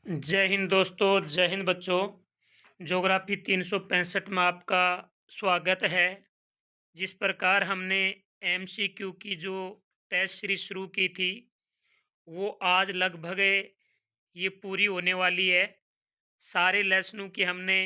जय हिंद दोस्तों, जय हिंद बच्चों। ज्योग्राफी 365 में आपका स्वागत है। जिस प्रकार हमने एमसीक्यू की जो टेस्ट सीरीज शुरू की थी, वो आज लगभग ये पूरी होने वाली है। सारे लेसनों की हमने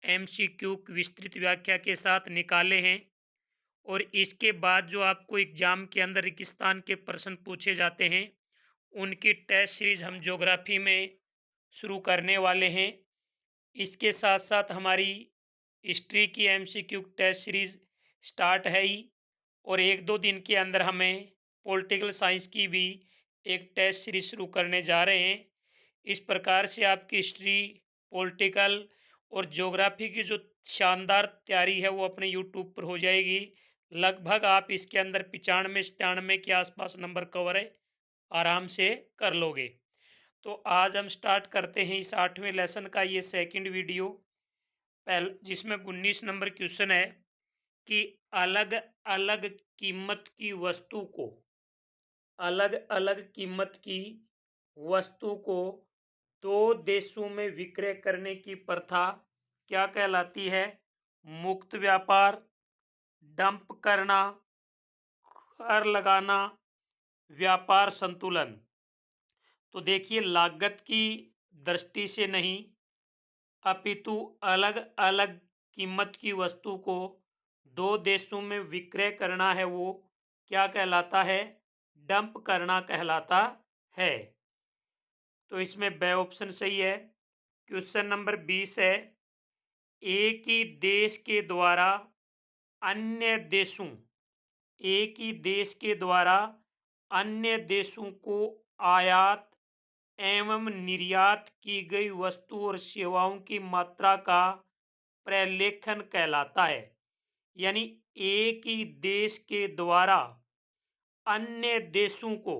एमसीक्यू विस्तृत व्याख्या के साथ निकाले हैं और इसके बाद जो आपको एग्जाम के अंदर रेगिस्तान के प्रश्न पूछे जाते हैं, उनकी टेस्ट सीरीज हम ज्योग्राफी में शुरू करने वाले हैं। इसके साथ साथ हमारी हिस्ट्री की एमसीक्यू टेस्ट सीरीज स्टार्ट है ही, और एक दो दिन के अंदर हमें पॉलिटिकल साइंस की भी एक टेस्ट सीरीज शुरू करने जा रहे हैं। इस प्रकार से आपकी हिस्ट्री, पॉलिटिकल और ज्योग्राफी की जो शानदार तैयारी है वो अपने यूट्यूब पर हो जाएगी। लगभग आप इसके अंदर 95-97 के आसपास नंबर कवर है, आराम से कर लोगे। तो आज हम स्टार्ट करते हैं इस 8वें लेसन का ये सेकंड वीडियो, जिसमें 19 नंबर क्वेश्चन है कि अलग अलग कीमत की वस्तु को अलग अलग कीमत की वस्तु को दो देशों में विक्रय करने की प्रथा क्या कहलाती है? मुक्त व्यापार, डंप करना, कर लगाना, व्यापार संतुलन। तो देखिए, लागत की दृष्टि से नहीं, अपितु अलग अलग कीमत की वस्तु को दो देशों में विक्रय करना है, वो क्या कहलाता है? डंप करना कहलाता है। तो इसमें बे ऑप्शन सही है। क्वेश्चन नंबर 20 है, एक ही देश के द्वारा अन्य देशों एक ही देश के द्वारा अन्य देशों को आयात एवं निर्यात की गई वस्तु और सेवाओं की मात्रा का प्रलेखन कहलाता है। यानी एक ही देश के द्वारा अन्य देशों को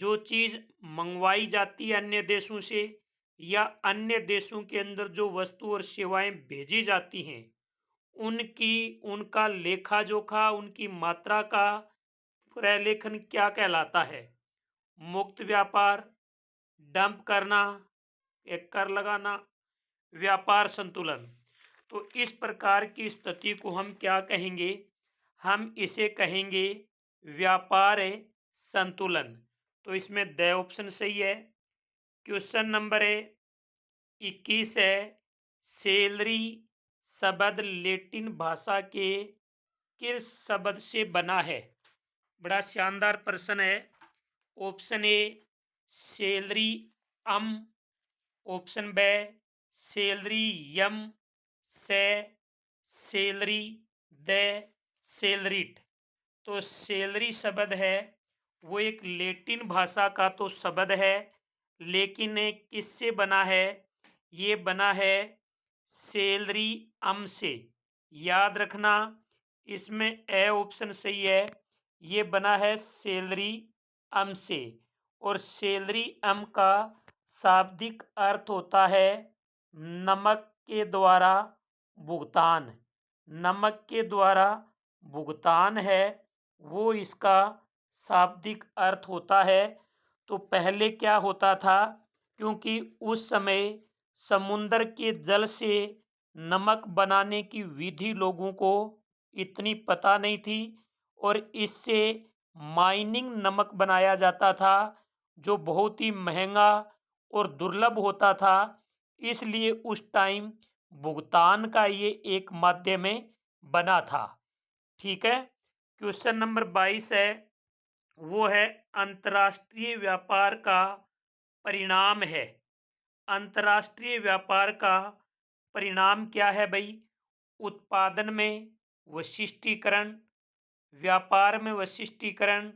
जो चीज़ मंगवाई जाती है अन्य देशों से, या अन्य देशों के अंदर जो वस्तु और सेवाएं भेजी जाती हैं, उनका लेखा जोखा, उनकी मात्रा का प्रलेखन क्या कहलाता है? मुक्त व्यापार, डंप करना, एक कर लगाना, व्यापार संतुलन। तो इस प्रकार की स्थिति को हम क्या कहेंगे? हम इसे कहेंगे व्यापार संतुलन। तो इसमें द ऑप्शन सही है। क्वेश्चन नंबर 21 है, सैलरी शब्द लेटिन भाषा के किस शब्द से बना है? बड़ा शानदार प्रश्न है। Option A salary um, option B salary यम, से सैलरी, द सैलरीट। तो सैलरी शब्द है वो एक लेटिन भाषा का तो शब्द है, लेकिन किससे बना है? ये बना है सैलरी अम से। याद रखना, इसमें ए ऑप्शन सही है। ये बना है सैलरी अम से, और सैलरी अम का शाब्दिक अर्थ होता है नमक के द्वारा भुगतान। नमक के द्वारा भुगतान है वो इसका शाब्दिक अर्थ होता है। तो पहले क्या होता था, क्योंकि उस समय समुद्र के जल से नमक बनाने की विधि लोगों को इतनी पता नहीं थी, और इससे माइनिंग नमक बनाया जाता था जो बहुत ही महंगा और दुर्लभ होता था। इसलिए उस टाइम भुगतान का ये एक माध्यम बना था। ठीक है। क्वेश्चन नंबर 22 है, वो है अंतर्राष्ट्रीय व्यापार का परिणाम है। अंतर्राष्ट्रीय व्यापार का परिणाम क्या है भाई? उत्पादन में वैशिष्टीकरण, व्यापार में वैशिष्टीकरण,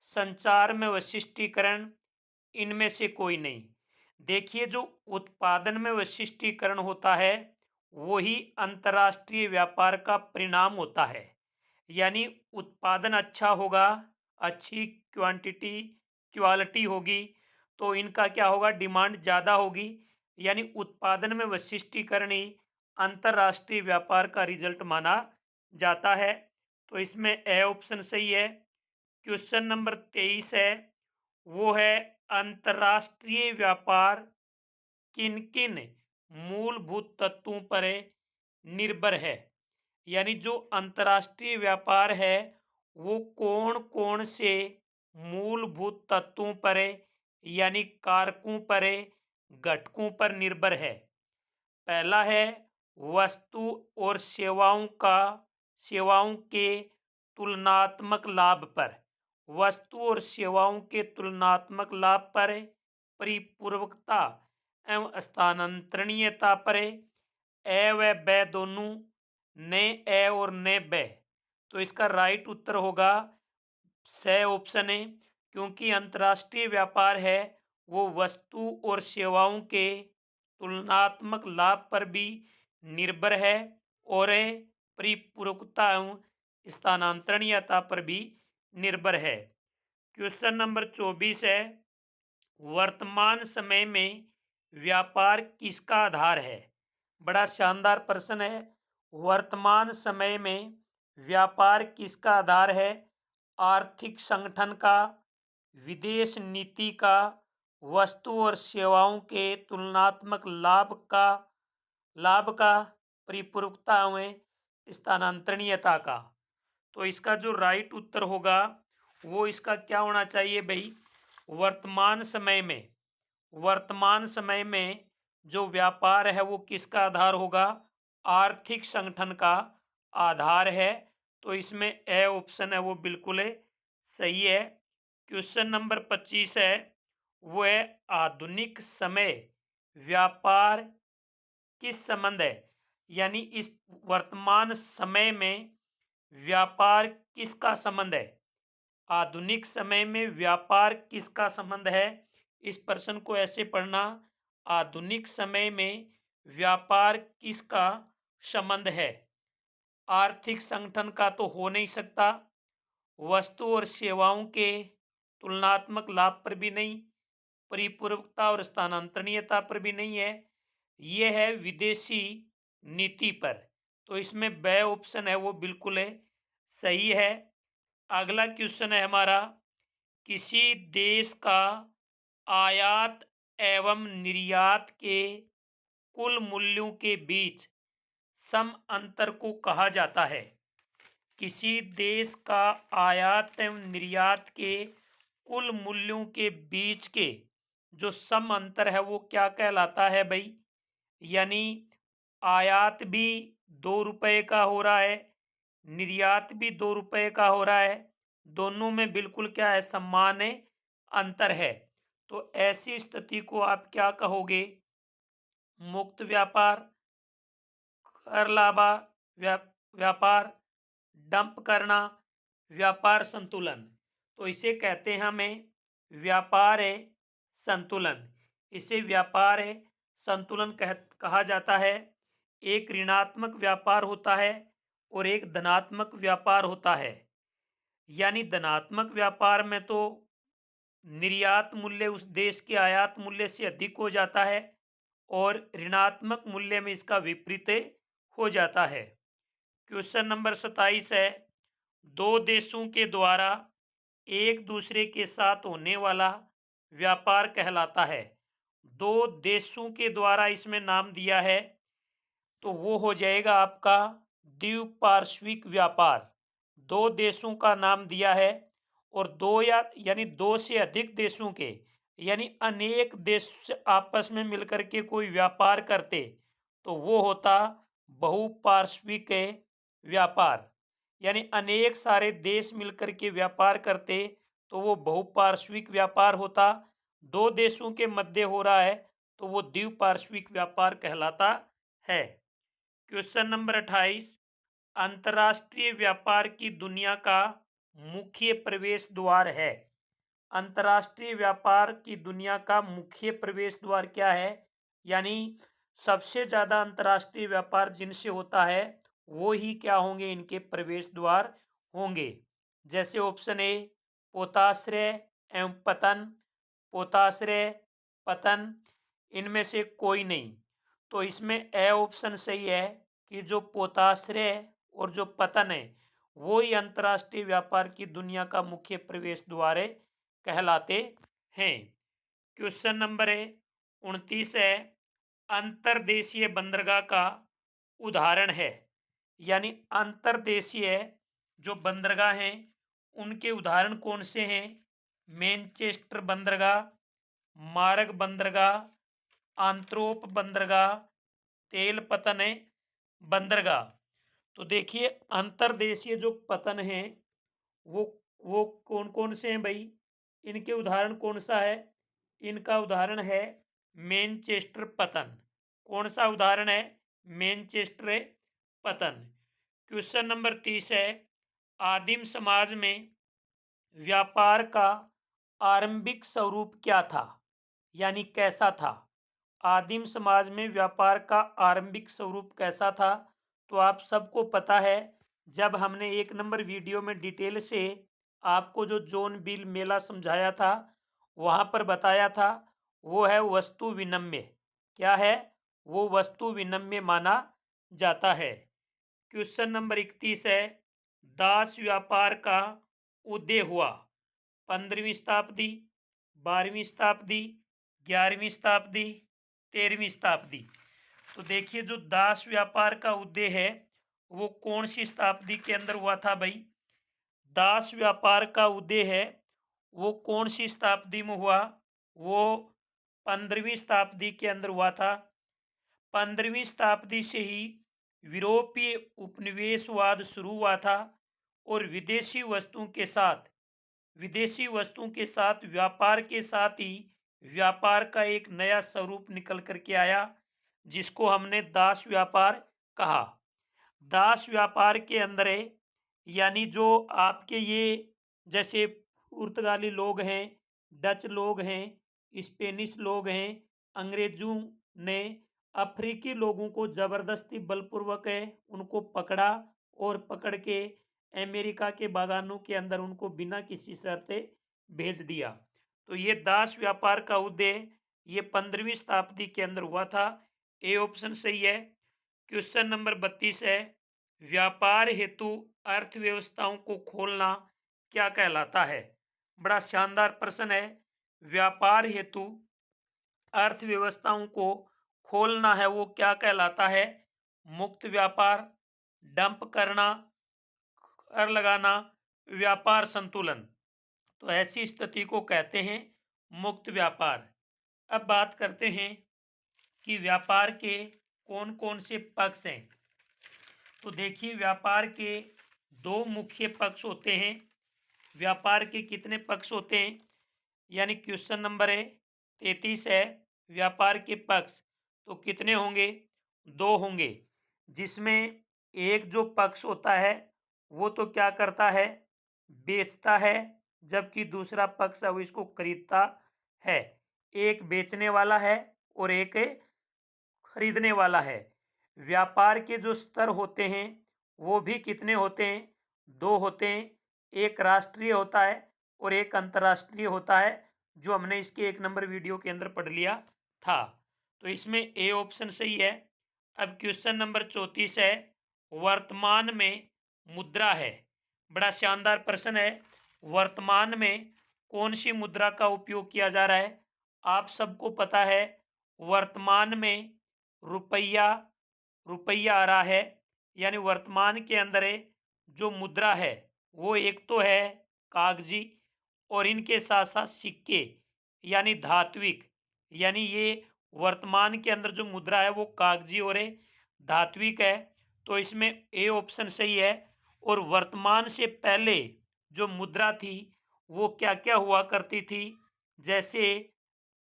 संचार में वैशिष्टीकरण, इनमें से कोई नहीं। देखिए, जो उत्पादन में वैशिष्टीकरण होता है वही अंतर्राष्ट्रीय व्यापार का परिणाम होता है। यानी उत्पादन अच्छा होगा, अच्छी क्वांटिटी क्वालिटी होगी, तो इनका क्या होगा? डिमांड ज़्यादा होगी। यानी उत्पादन में वैशिष्टीकरण ही अंतर्राष्ट्रीय व्यापार का रिजल्ट माना जाता है। तो इसमें ए ऑप्शन सही है। क्वेश्चन नंबर 23 है, वो है अंतर्राष्ट्रीय व्यापार किन किन मूलभूत तत्वों पर निर्भर है। यानी जो अंतर्राष्ट्रीय व्यापार है वो कौन कौन से मूलभूत तत्वों पर यानी कारकों पर घटकों पर निर्भर है। पहला है वस्तु और सेवाओं के तुलनात्मक लाभ पर। वस्तु और सेवाओं के तुलनात्मक लाभ पर, परिपूर्वकता एवं स्थानांतरणीयता पर। ए व ब दोनों, ने ए और ने ब। तो इसका राइट उत्तर होगा स ऑप्शन है, क्योंकि अंतर्राष्ट्रीय व्यापार है वो वस्तु और सेवाओं के तुलनात्मक लाभ पर भी निर्भर है और परिपूरकता एवं स्थानांतरणीयता पर भी निर्भर है। क्वेश्चन नंबर 24 है, वर्तमान समय में व्यापार किसका आधार है। बड़ा शानदार प्रश्न है। वर्तमान समय में व्यापार किसका आधार है। आर्थिक संगठन का, विदेश नीति का, वस्तु और सेवाओं के तुलनात्मक लाभ का, परिपूरकता एवं स्थानांतरणीयता का। तो इसका जो राइट उत्तर होगा वो इसका क्या होना चाहिए भाई। वर्तमान समय में जो व्यापार है वो किसका आधार होगा। आर्थिक संगठन का आधार है। तो इसमें ए ऑप्शन है वो बिल्कुल सही है। क्वेश्चन नंबर 25 है, वो है आधुनिक समय व्यापार किस संबंध है। यानी इस वर्तमान समय में व्यापार किसका संबंध है। आधुनिक समय में व्यापार किसका संबंध है। इस प्रश्न को ऐसे पढ़ना, आधुनिक समय में व्यापार किसका संबंध है। आर्थिक संगठन का तो हो नहीं सकता, वस्तु और सेवाओं के तुलनात्मक लाभ पर भी नहीं, परिपूरकता और स्थानांतरणीयता पर भी नहीं है। यह है विदेशी नीति पर। तो इसमें ब ऑप्शन है वो बिल्कुल सही है। अगला क्वेश्चन है हमारा, किसी देश का आयात एवं निर्यात के कुल मूल्यों के बीच सम अंतर को कहा जाता है। किसी देश का आयात एवं निर्यात के कुल मूल्यों के बीच के जो सम अंतर है वो क्या कहलाता है भाई। यानी आयात भी 2 रुपये का हो रहा है, निर्यात भी 2 रुपये का हो रहा है, दोनों में बिल्कुल क्या है, समान अंतर है। तो ऐसी स्थिति को आप क्या कहोगे। मुक्त व्यापार, कर लाभा व्यापार, डंप करना, व्यापार संतुलन। तो इसे कहते हैं हमें व्यापार संतुलन। इसे व्यापार संतुलन कहा जाता है। एक ऋणात्मक व्यापार होता है और एक धनात्मक व्यापार होता है। यानी धनात्मक व्यापार में तो निर्यात मूल्य उस देश के आयात मूल्य से अधिक हो जाता है और ऋणात्मक मूल्य में इसका विपरीत हो जाता है। क्वेश्चन नंबर 27 है, दो देशों के द्वारा एक दूसरे के साथ होने वाला व्यापार कहलाता है। दो देशों के द्वारा इसमें नाम दिया है तो वो हो जाएगा आपका द्विपार्श्विक व्यापार। दो देशों का नाम दिया है और यानी दो से अधिक देशों के, यानी अनेक देश आपस में मिलकर के कोई व्यापार करते तो वो होता बहुपार्श्विक व्यापार। यानी अनेक सारे देश मिलकर के व्यापार करते तो वो बहुपार्श्विक व्यापार होता। दो देशों के मध्य हो रहा है तो वो द्विपार्श्विक व्यापार कहलाता है। क्वेश्चन नंबर 28, अंतर्राष्ट्रीय व्यापार की दुनिया का मुख्य प्रवेश द्वार है। अंतर्राष्ट्रीय व्यापार की दुनिया का मुख्य प्रवेश द्वार क्या है। यानी सबसे ज़्यादा अंतर्राष्ट्रीय व्यापार जिनसे होता है वो ही क्या होंगे, इनके प्रवेश द्वार होंगे। जैसे ऑप्शन ए पोताश्रय एवं पतन, पोताश्रय, पतन, इनमें से कोई नहीं। तो इसमें ए ऑप्शन सही है कि जो पोताश्रय और जो पतन है वो ही अंतर्राष्ट्रीय व्यापार की दुनिया का मुख्य प्रवेश द्वार कहलाते हैं। क्वेश्चन नंबर 29 है, अंतर्देशीय बंदरगाह का उदाहरण है। यानी अंतर्देशीय जो बंदरगाह हैं उनके उदाहरण कौन से हैं? मैनचेस्टर बंदरगाह, मार्ग बंदरगाह, आंत्रोप बंदरगाह, तेल पतन बंदरगाह। तो देखिए अंतर्देशीय जो पतन है वो वो कौन कौन से हैं भाई? इनके उदाहरण कौन सा है? इनका उदाहरण है मैनचेस्टर पतन। कौन सा उदाहरण है? मैनचेस्टर पतन। क्वेश्चन नंबर 30 है, आदिम समाज में व्यापार का आरंभिक स्वरूप क्या था? यानी कैसा था? आदिम समाज में व्यापार का आरंभिक स्वरूप कैसा था? तो आप सबको पता है, जब हमने 1 नंबर वीडियो में डिटेल से आपको जो जोन बिल मेला समझाया था वहाँ पर बताया था, वो है वस्तु विनिमय। क्या है? वो वस्तु विनिमय माना जाता है। क्वेश्चन नंबर 31 है, दास व्यापार का उदय हुआ 15वीं शताब्दी, 12वीं शताब्दी, 11वीं शताब्दी, 13वीं शताब्दी। तो देखिए जो दास व्यापार का उदय है वो कौन सी शताब्दी के अंदर हुआ था भाई? दास व्यापार का उदय है वो कौन सी शताब्दी में हुआ? वो 15वीं शताब्दी के अंदर हुआ था। 15वीं शताब्दी से ही यूरोपीय उपनिवेशवाद शुरू हुआ था और विदेशी वस्तुओं के साथ व्यापार के साथ ही व्यापार का एक नया स्वरूप निकल करके आया जिसको हमने दास व्यापार कहा। दास व्यापार के अंदर है यानी जो आपके ये जैसे पुर्तगाली लोग हैं, डच लोग हैं, स्पेनिश लोग हैं, अंग्रेजों ने अफ्रीकी लोगों को ज़बरदस्ती बलपूर्वक उनको पकड़ा और पकड़ के अमेरिका के बागानों के अंदर उनको बिना किसी शर्ते भेज दिया। तो ये दास व्यापार का उदय ये 15वीं शताब्दी के अंदर हुआ था। ए ऑप्शन सही है। क्वेश्चन नंबर 32 है, व्यापार हेतु अर्थव्यवस्थाओं को खोलना क्या कहलाता है? बड़ा शानदार प्रश्न है। व्यापार हेतु अर्थव्यवस्थाओं को खोलना है वो क्या कहलाता है? मुक्त व्यापार, डंप करना, कर लगाना, व्यापार संतुलन। तो ऐसी स्थिति को कहते हैं मुक्त व्यापार। अब बात करते हैं कि व्यापार के कौन कौन से पक्ष हैं। तो देखिए व्यापार के दो मुख्य पक्ष होते हैं। व्यापार के कितने पक्ष होते हैं? यानी क्वेश्चन नंबर 33 है, व्यापार के पक्ष तो कितने होंगे? दो होंगे, जिसमें एक जो पक्ष होता है वो तो क्या करता है? बेचता है, जबकि दूसरा पक्ष है वो इसको खरीदता है। एक बेचने वाला है और एक खरीदने वाला है। व्यापार के जो स्तर होते हैं वो भी कितने होते हैं? दो होते हैं। एक राष्ट्रीय होता है और एक अंतर्राष्ट्रीय होता है, जो हमने इसके 1 नंबर वीडियो के अंदर पढ़ लिया था। तो इसमें ए ऑप्शन सही है। अब क्वेश्चन नंबर 34 है, वर्तमान में मुद्रा है। बड़ा शानदार प्रश्न है। वर्तमान में कौन सी मुद्रा का उपयोग किया जा रहा है? आप सबको पता है वर्तमान में रुपया रुपया आ रहा है। यानी वर्तमान के अंदर जो मुद्रा है वो एक तो है कागजी और इनके साथ साथ सिक्के यानी धात्विक। यानी ये वर्तमान के अंदर जो मुद्रा है वो कागजी और धात्विक है। तो इसमें ए ऑप्शन सही है। और वर्तमान से पहले जो मुद्रा थी वो क्या क्या हुआ करती थी? जैसे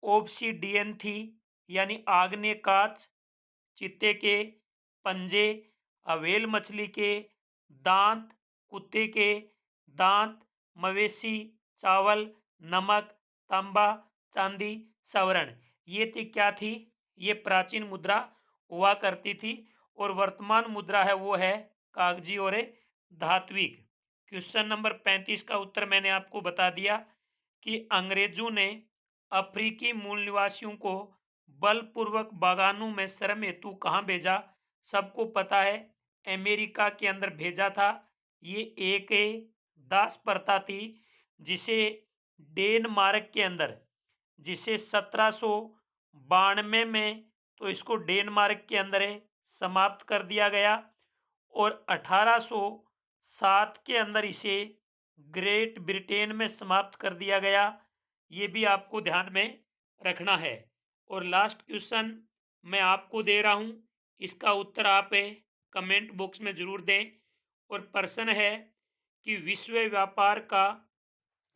ओब्सिडियन थी यानी आग्नेय कांच, चीते के पंजे, अवेल मछली के दांत, कुत्ते के दांत, मवेशी, चावल, नमक, तांबा, चांदी, स्वर्ण। ये थी क्या थी? ये प्राचीन मुद्रा हुआ करती थी। और वर्तमान मुद्रा है वो है कागजी और धात्विक। क्वेश्चन नंबर 35 का उत्तर मैंने आपको बता दिया कि अंग्रेजों ने अफ्रीकी मूल निवासियों को बलपूर्वक बागानों में श्रम हेतु कहाँ भेजा? सबको पता है अमेरिका के अंदर भेजा था। ये एक दास प्रथा थी जिसे डेनमार्क के अंदर जिसे 1792 में तो इसको डेनमार्क के अंदर समाप्त कर दिया गया और 1807 के अंदर इसे ग्रेट ब्रिटेन में समाप्त कर दिया गया। ये भी आपको ध्यान में रखना है। और लास्ट क्वेश्चन मैं आपको दे रहा हूँ, इसका उत्तर आप कमेंट बॉक्स में जरूर दें। और प्रश्न है कि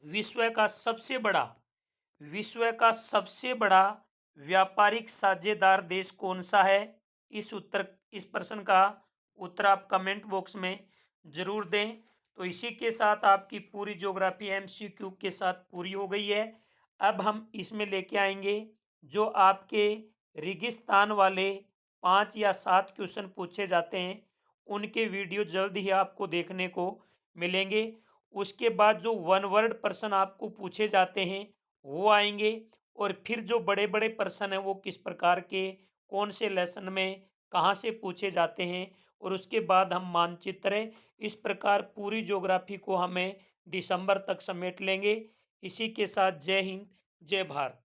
विश्व का सबसे बड़ा विश्व का सबसे बड़ा व्यापारिक साझेदार देश कौन सा है? इस प्रश्न का उत्तर आप कमेंट बॉक्स में जरूर दें। तो इसी के साथ आपकी पूरी ज्योग्राफी एमसीक्यू के साथ पूरी हो गई है। अब हम इसमें लेके आएंगे जो आपके रेगिस्तान वाले 5 या 7 क्वेश्चन पूछे जाते हैं, उनके वीडियो जल्द ही आपको देखने को मिलेंगे। उसके बाद जो वन वर्ड प्रश्न आपको पूछे जाते हैं वो आएंगे। और फिर जो बड़े बड़े प्रश्न हैं वो किस प्रकार के, कौन से लेसन में, कहाँ से पूछे जाते हैं। और उसके बाद हम मानचित्र, इस प्रकार पूरी ज्योग्राफी को हमें दिसंबर तक समेट लेंगे। इसी के साथ जय हिंद, जय भारत।